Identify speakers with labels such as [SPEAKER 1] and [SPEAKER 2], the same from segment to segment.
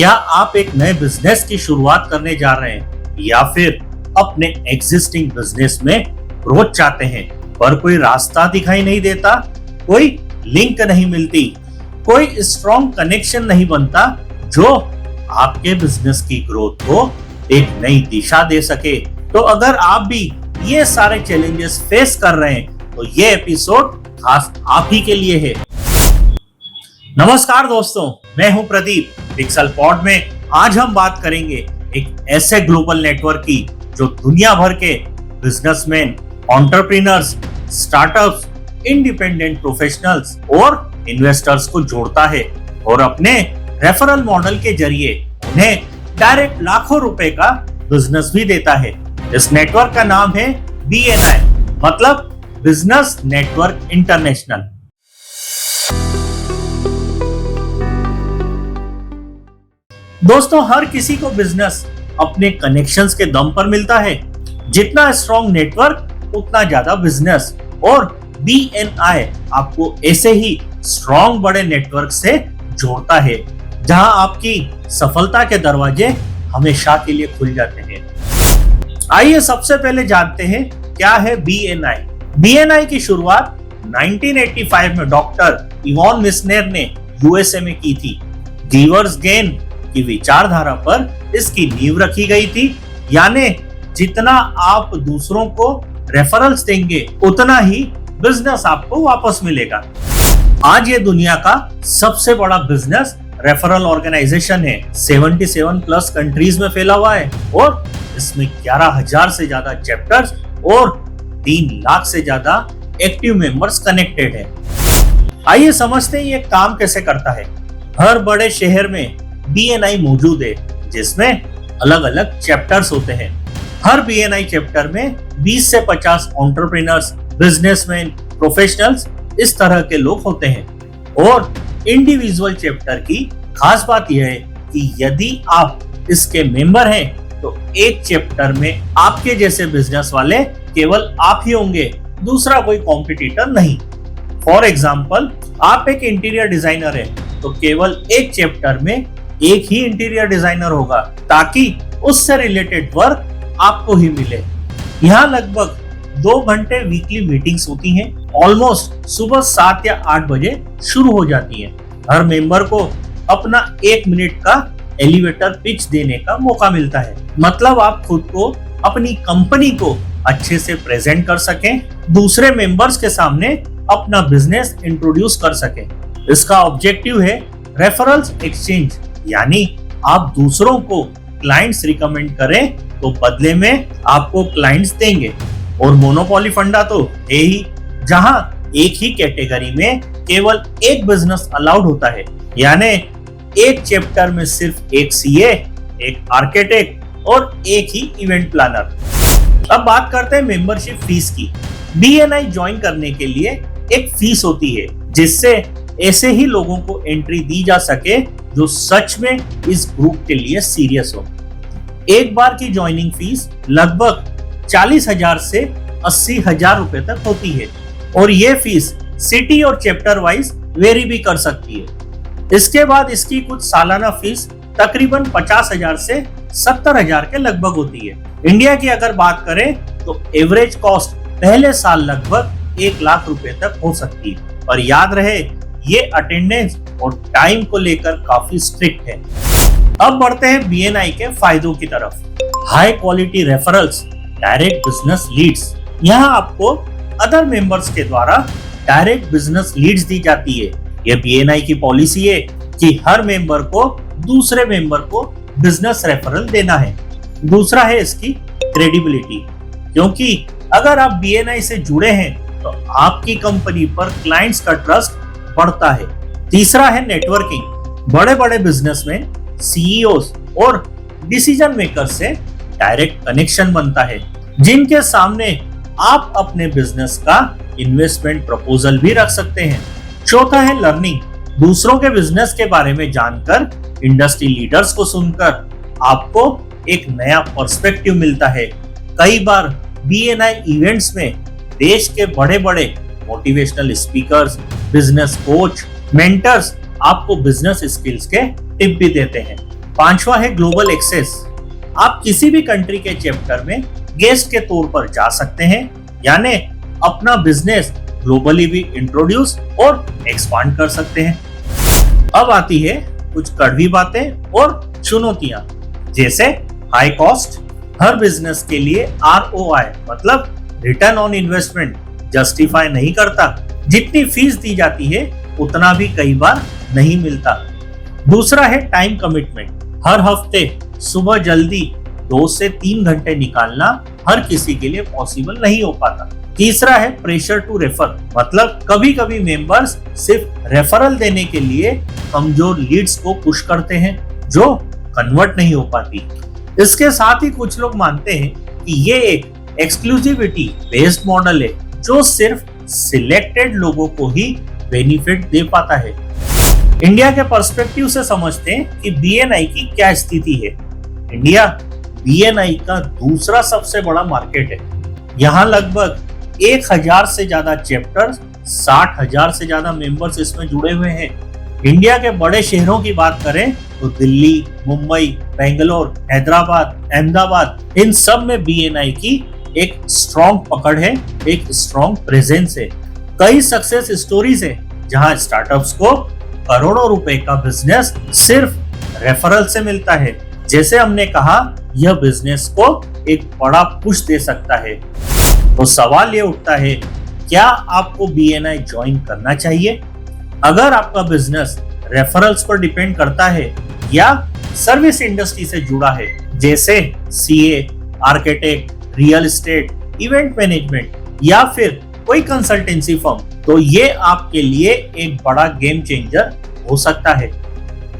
[SPEAKER 1] क्या आप एक नए बिजनेस की शुरुआत करने जा रहे हैं या फिर अपने एग्जिस्टिंग बिजनेस में ग्रोथ चाहते हैं पर कोई रास्ता दिखाई नहीं देता, कोई लिंक नहीं मिलती, कोई स्ट्रॉन्ग कनेक्शन नहीं बनता जो आपके बिजनेस की ग्रोथ को एक नई दिशा दे सके। तो अगर आप भी ये सारे चैलेंजेस फेस कर रहे हैं तो ये एपिसोड खास आप ही के लिए है। नमस्कार दोस्तों, मैं हूं प्रदीप। पिक्सल पॉड में आज हम बात करेंगे एक ऐसे ग्लोबल नेटवर्क की जो दुनिया भर के businessman, entrepreneurs, startups, independent professionals और इन्वेस्टर्स को जोड़ता है और अपने रेफरल मॉडल के जरिए उन्हें डायरेक्ट लाखों रुपए का बिजनेस भी देता है। इस नेटवर्क का नाम है BNI, मतलब बिजनेस नेटवर्क इंटरनेशनल। दोस्तों, हर किसी को बिजनेस अपने कनेक्शंस के दम पर मिलता है। जितना स्ट्रॉन्ग नेटवर्क उतना ज्यादा बिजनेस, और BNI आपको ऐसे ही स्ट्रॉन्ग बड़े नेटवर्क से जोड़ता है जहां आपकी सफलता के दरवाजे हमेशा के लिए खुल जाते हैं। आइए सबसे पहले जानते हैं क्या है BNI। BNI की शुरुआत 1985 में डॉक्टर इवॉन मिस्नेर ने USA में की थी। गिवर्स गेन की विचारधारा पर इसकी नींव रखी गई थी, यानी जितना आप दूसरों को रेफरल्स देंगे उतना ही बिजनेस आपको वापस मिलेगा। आज ये दुनिया का सबसे बड़ा बिजनेस रेफरल ऑर्गेनाइजेशन है। 77 प्लस कंट्रीज में फैला हुआ है और इसमें 11,000 से ज्यादा चैप्टर्स और 3 लाख से ज्यादा एक्टिव मेंबर्स कनेक्टेड है। आइए समझते हैं ये काम कैसे करता है। हर बड़े शहर में BNI मौजूद है जिसमें अलग अलग चैप्टर्स होते हैं। हर BNI चैप्टर में 20 से 50 एंटरप्रेन्योर्स, बिजनेसमैन, प्रोफेशनल्स इस तरह के लोग होते हैं। और इंडिविजुअल चैप्टर की खास बात यह है कि यदि आप इसके मेंबर हैं तो एक चैप्टर में आपके जैसे बिजनेस वाले केवल आप ही होंगे, दूसरा कोई कॉम्पिटिटर नहीं। फॉर एग्जाम्पल, आप एक इंटीरियर डिजाइनर है तो केवल एक चैप्टर में एक ही इंटीरियर डिजाइनर होगा ताकि उससे रिलेटेड वर्क आपको ही मिले। यहाँ लगभग 2 घंटे वीकली मीटिंग्स होती हैं। ऑलमोस्ट सुबह 7 या 8 बजे शुरू हो जाती हैं। हर मेंबर को अपना 1 मिनट का एलिवेटर पिच देने का मौका मिलता है, मतलब आप खुद को, अपनी कंपनी को अच्छे से प्रेजेंट कर सकें, दूसरे मेंबर्स के सामने अपना बिजनेस इंट्रोड्यूस कर सकें। इसका ऑब्जेक्टिव है रेफरल्स एक्सचेंज, यानी आप दूसरों को क्लाइंट्स रिकमेंड करें तो बदले में आपको क्लाइंट्स देंगे। और मोनोपोली फंडा तो है ही, जहां एक ही कैटेगरी में केवल एक बिजनेस अलाउड होता है, यानी एक चैप्टर में सिर्फ एक CA, एक आर्किटेक्ट और एक ही इवेंट प्लानर। अब बात करते हैं मेंबरशिप फीस की। BNI ज्वाइन करने के लिए एक फीस होती है जिससे ऐसे ही लोगों को एंट्री दी जा सके जो सच में इस ग्रुप के लिए सीरियस हो। एक बार की ज्वाइनिंग फीस लगभग 40,000 से 80,000 रुपए तक होती है और ये फीस सिटी और चैप्टर वाइज वेरी भी कर सकती है। इसके बाद इसकी कुछ सालाना फीस तकरीबन 50,000 से 70,000 के लगभग होती है। इंडिया की अगर बात करें तो एवरेज कॉस्ट पहले साल लगभग 1 लाख रुपए तक हो सकती है। और याद रहे, ये अटेंडेंस और टाइम को लेकर काफी स्ट्रिक्ट है। अब बढ़ते हैं BNI के फायदों की तरफ। High quality referrals, direct business leads. यहाँ आपको अदर मेंबर्स के द्वारा डायरेक्ट बिजनेस लीड्स दी जाती है। यह BNI की पॉलिसी है कि हर मेंबर को दूसरे मेंबर को बिजनेस रेफरल देना है। दूसरा है इसकी क्रेडिबिलिटी, क्योंकि अगर आप BNI से जुड़े हैं तो आपकी कंपनी पर क्लाइंट्स का ट्रस्ट बढ़ता है। तीसरा है नेटवर्किंग। बड़े बड़े बिजनेसमैन, CEOs और डिसीजन मेकर से डायरेक्ट कनेक्शन बनता है, जिनके सामने आप अपने बिजनेस का इन्वेस्टमेंट प्रपोजल भी रख सकते हैं। चौथा है लर्निंग। दूसरों के बिजनेस के बारे में जानकर, इंडस्ट्री लीडर्स को सुनकर आपको एक नया पर्सपेक्टिव मिलता है। कई बार BNI इवेंट्स में देश के बड़े बड़े motivational speakers, business coach, mentors आपको बिजनेस स्किल्स के टिप भी देते हैं। पांचवा है ग्लोबल एक्सेस। आप किसी भी कंट्री के चैप्टर में गेस्ट के तौर पर जा सकते हैं, यानी अपना बिजनेस ग्लोबली भी इंट्रोड्यूस और एक्सपांड कर सकते हैं। अब आती है कुछ कड़वी बातें और चुनौतियां, जैसे हाई कॉस्ट। हर बिजनेस के लिए ROI मतलब रिटर्न ऑन इन्वेस्टमेंट जस्टिफाई नहीं करता। जितनी फीस दी जाती है उतना भी कई बार नहीं मिलता। दूसरा है टाइम कमिटमेंट। हर हफ्ते सुबह जल्दी 2 से 3 घंटे निकालना हर किसी के लिए पॉसिबल नहीं हो पाता। तीसरा है प्रेशर टू रेफर, मतलब कभी कभी मेंबर्स सिर्फ रेफरल देने के लिए कमजोर लीड्स को पुश करते हैं जो कन्वर्ट नहीं हो पाती। इसके साथ ही कुछ लोग मानते हैं कि ये एक एक्सक्लूसिविटी बेस्ड मॉडल है जो सिर्फ सिलेक्टेड लोगों को ही बेनिफिट दे पाता है। इंडिया के पर्सपेक्टिव से समझते हैं कि BNI की क्या स्थिति है। इंडिया BNI का दूसरा सबसे बड़ा मार्केट है। यहाँ लगभग 1000 से ज्यादा चैप्टर्स, 60,000 से ज्यादा मेंबर्स इसमें जुड़े हुए हैं। इंडिया के बड़े शहरों की बात करें तो दिल्ली, मुंबई, बेंगलोर, हैदराबाद, अहमदाबाद, इन सब में BNI की एक स्ट्रॉन्ग पकड़ है, एक स्ट्रॉन्ग प्रेजेंस है। कई सक्सेस स्टोरीज है जहां स्टार्टअप्स को करोड़ों रुपए का बिजनेस सिर्फ रेफरल से मिलता है। जैसे हमने कहा, यह बिजनेस को एक बड़ा पुश दे सकता है। तो सवाल ये उठता है, क्या आपको BNI ज्वाइन करना चाहिए? अगर आपका बिजनेस रेफरल्स पर डिपेंड करता है या सर्विस इंडस्ट्री से जुड़ा है, जैसे CA, architect, real estate, event management या फिर कोई कंसल्टेंसी फर्म, तो ये आपके लिए एक बड़ा गेम चेंजर हो सकता है।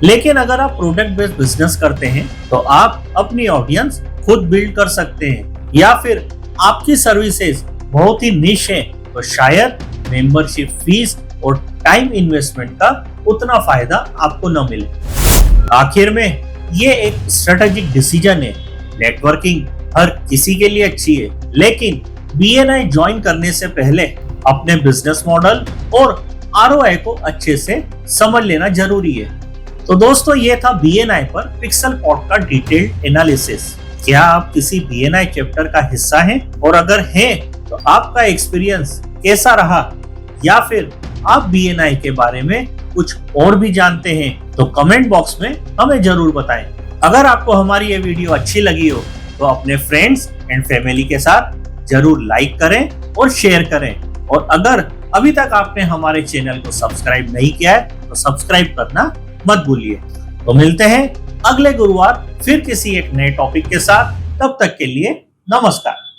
[SPEAKER 1] लेकिन अगर आप प्रोडक्ट बेस्ड बिजनेस करते हैं तो आप अपनी ऑडियंस खुद बिल्ड कर सकते हैं, या फिर आपकी सर्विसेज बहुत ही निश है तो शायद मेंबरशिप फीस और टाइम इन्वेस्टमेंट का उतना फायदा आपको न मिले। आखिर में ये एक स्ट्रेटेजिक डिसीजन है। नेटवर्किंग हर किसी के लिए अच्छी है, लेकिन BNI ज्वाइन करने से पहले अपने बिजनेस मॉडल और ROI को अच्छे से समझ लेना जरूरी है। तो दोस्तों, ये था BNI पर पिक्सल पॉड का डिटेल्ड एनालिसिस। क्या आप किसी BNI चैप्टर का हिस्सा हैं? और अगर हैं तो आपका एक्सपीरियंस कैसा रहा, या फिर आप BNI के बारे में कुछ और भी जानते हैं तो कमेंट बॉक्स में हमें जरूर बताएं। अगर आपको हमारी ये वीडियो अच्छी लगी हो तो अपने फ्रेंड्स एंड फैमिली के साथ जरूर लाइक करें और शेयर करें। और अगर अभी तक आपने हमारे चैनल को सब्सक्राइब नहीं किया है तो सब्सक्राइब करना मत भूलिए। तो मिलते हैं अगले गुरुवार फिर किसी एक नए टॉपिक के साथ। तब तक के लिए नमस्कार।